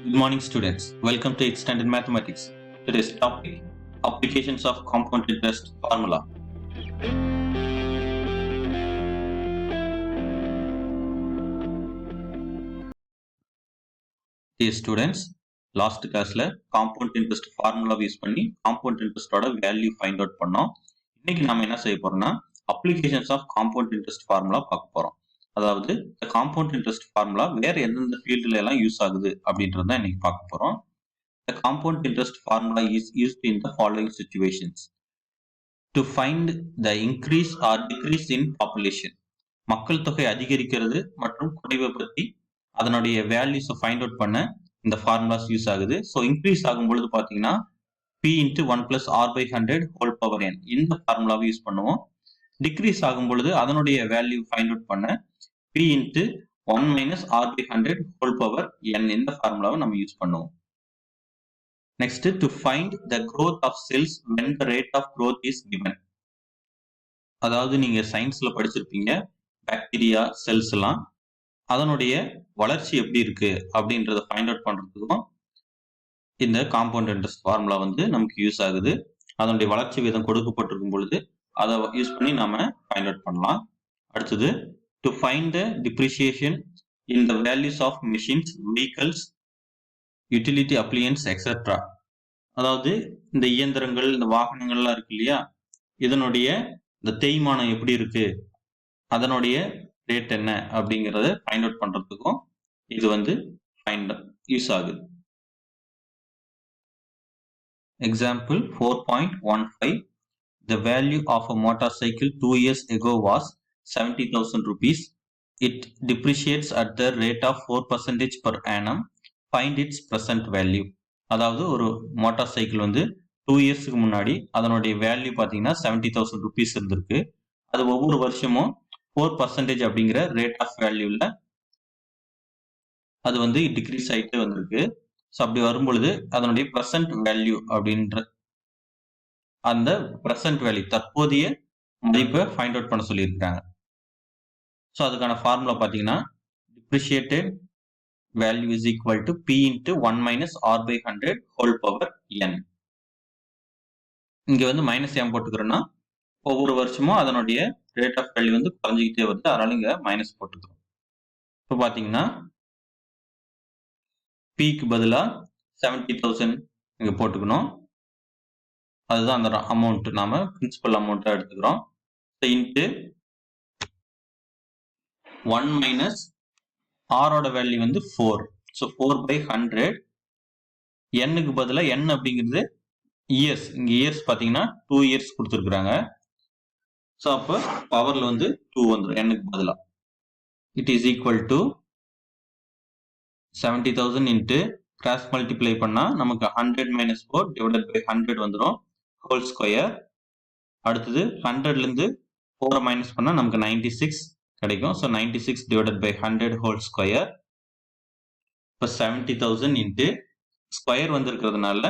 Good morning, students. Welcome to Extended Mathematics. Today's topic: Applications of Compound Interest Formula. Dear students, last classல compound interest formula use பண்ணி compound interest ஓட value find out பண்ணோம். இன்னைக்கு நாம என்ன செய்ய போறோம்னா applications of compound interest formula பார்க்க போறோம். அதாவது the compound interest formula வேற எந்தெந்த ஃபீல்ட்ல எல்லாம் யூஸ் ஆகுது அப்படின்றத இன்னைக்கு பார்க்க போறோம். The compound interest formula is used in the following situations: to find the increase or decrease in population, மக்கள் தொகை அதிகரிக்கிறது மற்றும் குறைவை பற்றி அதனுடைய வேல்யூஸை ஃபைண்ட் அவுட் பண்ண இந்த ஃபார்முலாஸ் யூஸ் ஆகுது. ஸோ இன்க்ரீஸ் ஆகும் பொழுது பார்த்தீங்கன்னா p into 1 + r/100 whole power n இந்த ஃபார்முலாவை யூஸ் பண்ணுவோம். டிக்ரீஸ் ஆகும் பொழுது அதனுடைய வேல்யூ ஃபைண்ட் அவுட் பண்ண p into 1 - r/100 whole power n இந்த ஃபார்முலாவை நம்ம யூஸ் பண்ணுவோம். Next, to find the growth of cells when the rate of growth is given. அதாவது நீங்க சயின்ஸ்ல படிச்சிருப்பீங்க பாக்டீரியா செல்ஸ் எல்லாம் அதனுடைய வளர்ச்சி எப்படி இருக்கு அப்படின்றத ஃபைண்ட் அவுட் பண்றதுக்கும் இந்த காம்பவுண்ட் இன்ட்ரெஸ்ட் ஃபார்முலா வந்து நமக்கு யூஸ் ஆகுது. அதனுடைய வளர்ச்சி வீதம் கொடுக்கப்பட்டிருக்கும் பொழுது அதை யூஸ் பண்ணி நாம ஃபைண்ட் அவுட் பண்ணலாம். அடுத்தது to find the depreciation in the values of machines, vehicles, utility appliances etcetera. அதாவது இந்த இயந்திரங்கள், இந்த வாகனங்கள்லாம் இருக்கு இல்லையா, இதனுடைய இந்த தேய்மானம் எப்படி இருக்கு, அதனுடைய ரேட் என்ன அப்படிங்கிறத ஃபைண்ட் அவுட் பண்றதுக்கும் இது வந்து யூஸ் ஆகுது. Example 4.15. The value of a motorcycle 2 years ago was 70,000 rupees. It depreciates at the rate of 4% per annum. Find its present value. அதாவது ஒரு மோட்டார் சைக்கிள் வந்து 2 இயர்ஸ்க்கு முன்னாடி அதனுடைய வேல்யூ பார்த்தீங்கன்னா 70,000 rupees இருந்திருக்கு. அது ஒவ்வொரு வருஷமும் 4% அப்படிங்கிற ரேட் ஆஃப் வேல்யூல அது வந்து டிக்ரீஸ் ஆகிட்டே வந்திருக்கு. ஸோ அப்படி வரும்பொழுது அதனுடைய ப்ரெசன்ட் வேல்யூ அப்படின்ற அந்த ப்ரெசன்ட் வேல்யூ தற்போதைய மதிப்பை ஃபைண்ட் அவுட் பண்ண சொல்லியிருக்காங்க. ஸோ அதுக்கான ஃபார்முலா பார்த்தீங்கன்னா depreciated value is equal to p into 1 - r/100 whole power n. இங்க வந்து மைனஸ் ஏன் போட்டுக்கிறோம்னா ஒவ்வொரு வருஷமும் அதனுடைய ரேட் ஆஃப் வேல்யூ வந்து குறைஞ்சிக்கிட்டே வருது, அதனால இங்க மைனஸ் போட்டுக்கிறோம். இப்போ பார்த்தீங்கன்னா பிக்கு பதிலாக 70,000 இங்க போட்டுக்கணும். அதுதான் அந்த அமௌண்ட் நாம பிரின்சிபல் அமௌண்ட்டாக எடுத்துக்கிறோம். இன்ட்டு 1 - ஆரோட வேல்யூ வந்து 4. ஸோ 4/100. எண்ணுக்கு பதிலாக n அப்படிங்கிறது இயர்ஸ், இங்க இயர்ஸ் பார்த்தீங்கன்னா 2 இயர்ஸ் கொடுத்துருக்குறாங்க. ஸோ அப்போ பவர்ல வந்து 2 வந்துடும் எண்ணுக்கு பதிலாக. It is equal to 70,000 into cross multiply பண்ணா நமக்கு 100 - 4 டிவைடட் பை 100 வந்துடும் ஹோல் ஸ்கொயர். அடுத்தது 100ல இருந்து 4 மைனஸ் பண்ணா நமக்கு 96 கிடைக்கும். So 96 divided by 100 whole square. இப்போ 70,000 இன்ட்டு ஸ்கொயர் வந்திருக்கிறதுனால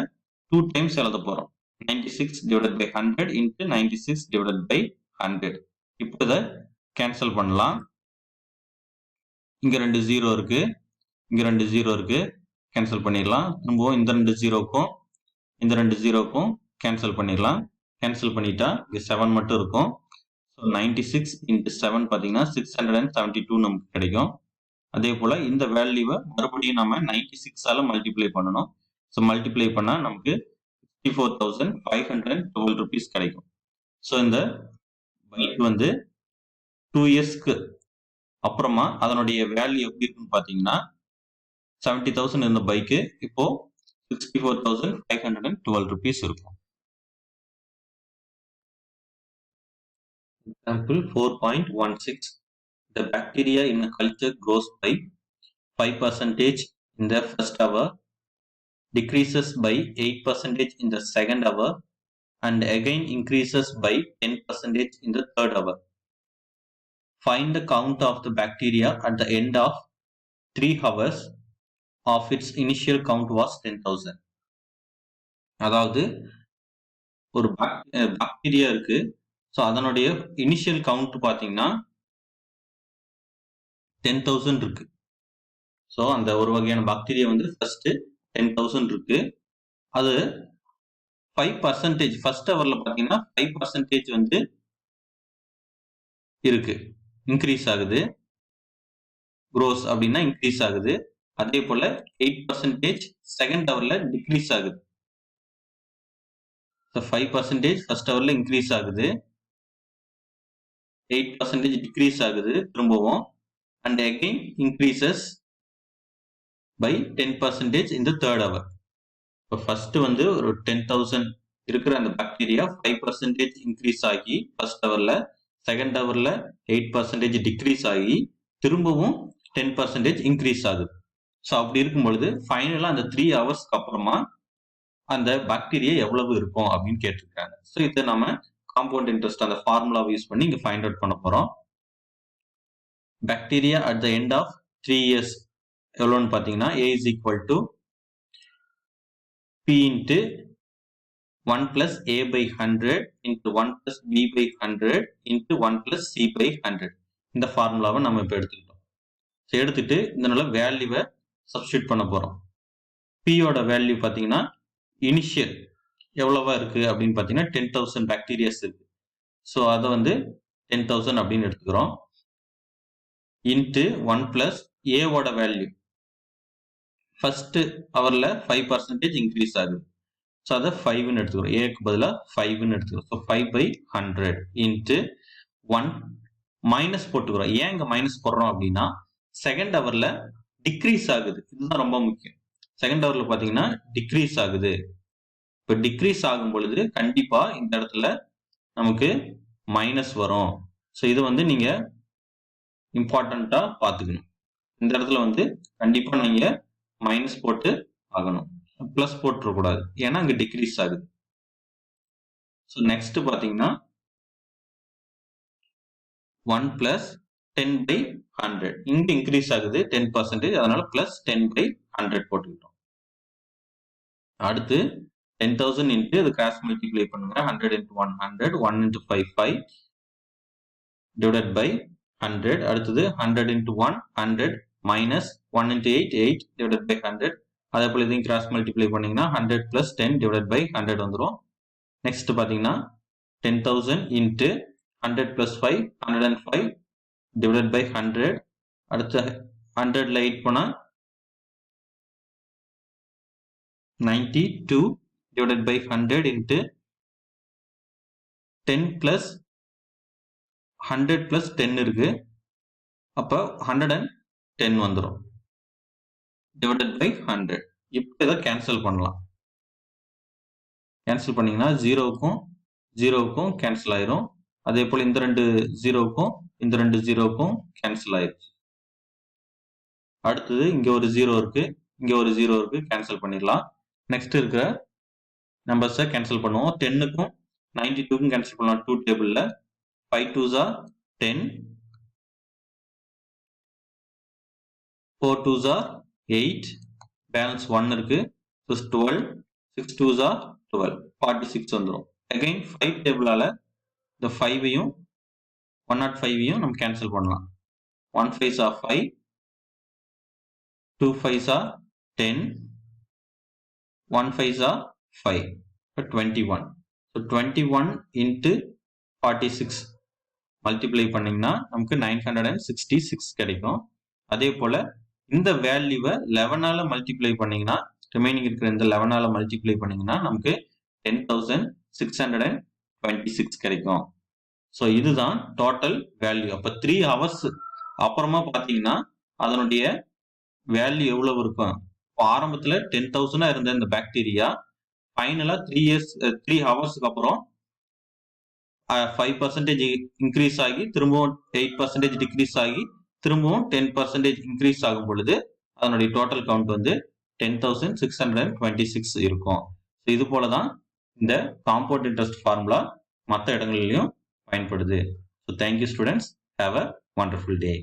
2 டைம்ஸ் எழுத போறோம். 96 divided by 100 into 96 divided by 100. இப்போ இதை கேன்சல் பண்ணலாம். இங்க 2 0 இருக்கு, இங்க 2 0 இருக்கு, கேன்சல் பண்ணிடலாம். திரும்பவும் இந்த 2 0க்கும் இந்த 2 0க்கும் கேன்சல் பண்ணிடலாம். கேன்சல் பண்ணிட்டா இங்க 7 மட்டும் இருக்கும். ஸோ 96 இன்ட்டு 7 பார்த்தீங்கன்னா 672 நமக்கு கிடைக்கும். அதே போல இந்த வேல்யூவை மறுபடியும் நம்ம 96ஆல மல்டிப்ளை பண்ணணும். ஸோ மல்டிப்ளை பண்ணா நமக்கு 64,512 rupees கிடைக்கும். ஸோ இந்த பைக் வந்து 2 இயர்ஸ்க்கு அப்புறமா அதனுடைய வேல்யூ எப்படி இருக்குன்னு பார்த்தீங்கன்னா 70,000 இருந்த பைக்கு இப்போ 64,512 rupees இருக்கும். Example 4.16. The bacteria in a culture grows by 5% in the first hour, decreases by 8% in the second hour, and again increases by 10% in the third hour. Find the count of the bacteria at the end of 3 hours of its initial count was 10,000. அதாவது ஒரு bacteria இருக்கு. So அதனுடைய initial count பார்த்தீங்கன்னா 10,000 இருக்கு. So அந்த ஒரு வகையான bacteria வந்து ஃபர்ஸ்ட் 10,000 இருக்கு. அது 5% ஃபர்ஸ்ட் ஹவர்ல பார்த்தீங்கன்னா 5% வந்து இருக்கு, இன்க்ரீஸ் ஆகுது. க்ரோஸ் அப்படின்னா இன்க்ரீஸ் ஆகுது. அதே போல 8% செகண்ட் ஹவர்ல டிக்ரீஸ் ஆகுது. 5% ஃபர்ஸ்ட் ஹவர்ல இன்க்ரீஸ் ஆகுது, 8% டிக்ரீஸ் ஆகுது திரும்பவும், and again increases by 10% in the third hour. இப்போ ஃபர்ஸ்ட் வந்து ஒரு 10,000 இருக்கிற அந்த பாக்டீரியா 5% இன்க்ரீஸ் ஆகி ஃபர்ஸ்ட் ஹவர்ல, செகண்ட் ஹவர்ல 8% டிக்ரீஸ் ஆகி திரும்பவும் 10% இன்க்ரீஸ் ஆகுது. ஸோ அப்படி இருக்கும் பொழுது ஃபைனலா அந்த 3 ஹவர்ஸ்க்கு அப்புறமா அந்த பாக்டீரியா எவ்வளவு இருக்கும் அப்படின்னு கேட்டிருக்காங்க. ஸோ இதை நம்ம காம்பவுண்ட் இன்ட்ரெஸ்ட் அந்த ஃபார்முலாவை யூஸ் பண்ணி இங்க ஃபைண்ட் அவுட் பண்ண போறோம். Bacteria at the end of 3 years எவ்வளோன்னு பார்த்தீங்கன்னா A is equal to P into 1 plus A by 100 into 1 plus B by 100 into 1 plus C by 100. இந்த ஃபார்முலாவை நம்ம இப்போ எடுத்துக்கிட்டோம். ஸோ எடுத்துட்டு இதனால வேல்யூவை சப்ஸ்டியூட் பண்ண போறோம். P-யோட வேல்யூ பார்த்தீங்கன்னா இனிஷியல் எவ்வளவா இருக்கு அப்படின்னு பார்த்தீங்கன்னா 10,000 பாக்டீரியாஸ் இருக்கு. ஸோ அதை வந்து 10,000 அப்படின்னு எடுத்துக்கிறோம். இன்ட்டு 1 பிளஸ் ஏவோட வேல்யூ ஃபர்ஸ்ட் ஹவர்ல 5% இன்க்ரீஸ் ஆகுது. ஸோ அதை 5ன்னு எடுத்துக்கிறோம். ஏக்கு பதிலாக 5ன்னு எடுத்துக்கிறோம். ஸோ 5/100 இன்ட்டு 1 மைனஸ் போட்டுக்கிறோம். ஏன் இங்க மைனஸ் போடுறோம் அப்படின்னா செகண்ட் ஹவர்ல டிக்ரீஸ் ஆகுது. இதுதான் ரொம்ப முக்கியம். செகண்ட் ஹவர்ல பாத்தீங்கன்னா டிக்ரீஸ் ஆகுது. இப்போ டிக்ரீஸ் ஆகும் பொழுது கண்டிப்பா இந்த இடத்துல நமக்கு மைனஸ் வரும். ஸோ இது வந்து நீங்க இம்பார்ட்டண்டா பாத்துக்கணும். இந்த இடத்துல வந்து கண்டிப்பா நீங்க மைனஸ் போட்டு ஆகணும், பிளஸ் போட்டுறக்கூடாது, ஏன்னா அங்க டிக்ரீஸ் ஆகுது. ஸோ நெக்ஸ்ட் பாத்தீங்கன்னா 1 பிளஸ் 10/100 இங்க இன்க்ரீஸ் ஆகுது 10%, அதனால பிளஸ் 10/100 போட்டுக்கிட்டோம். அடுத்து 10,000 இன்ட்டு அது கிராஸ் மல்டிப்ளை பண்ணுங்க. 100 into 100, 1 into 5, 5 divided by 100. அடுத்தது 100 into 1, 100 minus 1 into 8, 8 divided by 100. அதே போல இதையும் கிராஸ் மல்டிப்ளை பண்ணீங்கன்னா 100 plus 10 divided by 100 வந்துடும். நெக்ஸ்ட் பாத்தீங்கன்னா 10,000 into 100 plus 5, 105 divided by 100. அடுத்து 100ல 8 போனா 92 divided by 100 into 10 plus 100 plus 10 இருக்கு. அப்ப 110 வந்துடும் divided by 100. இப்போ இதை கேன்சல் பண்ணலாம். கேன்சல் பண்ணீங்கன்னா 0க்கும் 0க்கும் கேன்சல் ஆயிரும். அதே போல இந்த 2 0க்கும் இந்த 2 0க்கும் கேன்சல் ஆயிருச்சு. அடுத்தது இங்க ஒரு 0 இருக்கு, இங்க ஒரு 0 இருக்கு, கேன்சல் பண்ணிடலாம். நெக்ஸ்ட் இருக்கிற நம்பர்ஸை கேன்சல் பண்ணுவோம். 10க்கும் 92க்கும் கேன்சல் பண்ணலாம் 2 டேபிள்ல. 5 2s are 10, 4 2s are 8, balance 1 இருக்கு, 12, 6 2s are 12, 46 வந்துடும். அகைன் 5 டேபிளால இந்த 5ஐயும் 105ஐயும் நம்ம கேன்சல் பண்ணலாம். 1 5s are 5, 2 5s are 10, 1 5s are 5, 21. So 21 into 46 multiply பண்ணீங்கன்னா நமக்கு 966 கிடைக்கும். அதே போல இந்த வேல்யூவை 11ஆல மல்டிப்ளை பண்ணீங்கன்னா, ரிமைனிங் இருக்கிற இந்த 11ஆல மல்டிப்ளை பண்ணீங்கன்னா நமக்கு 10,626 கிடைக்கும். ஸோ இதுதான் டோட்டல் வேல்யூ. அப்ப 3 ஹவர்ஸ் அப்புறமா பாத்தீங்கன்னா அதனுடைய வேல்யூ எவ்வளவு இருக்கும்? ஆரம்பத்துல 10,000 இருந்த இந்த பாக்டீரியா ஃபைனலா 3 ஹவர்ஸ்க்கு அப்புறம் 5% இன்க்ரீஸ் ஆகி திரும்பவும் 8% டிக்ரீஸ் ஆகி திரும்பவும் 10% இன்க்ரீஸ் ஆகும் பொழுது அதனுடைய டோட்டல் கவுண்ட் வந்து 10,626 இருக்கும். இது போலதான் இந்த காம்பவுண்ட் இன்ட்ரெஸ்ட் ஃபார்முலா மற்ற இடங்களிலும் பயன்படுது. So thank you students. Have a wonderful day.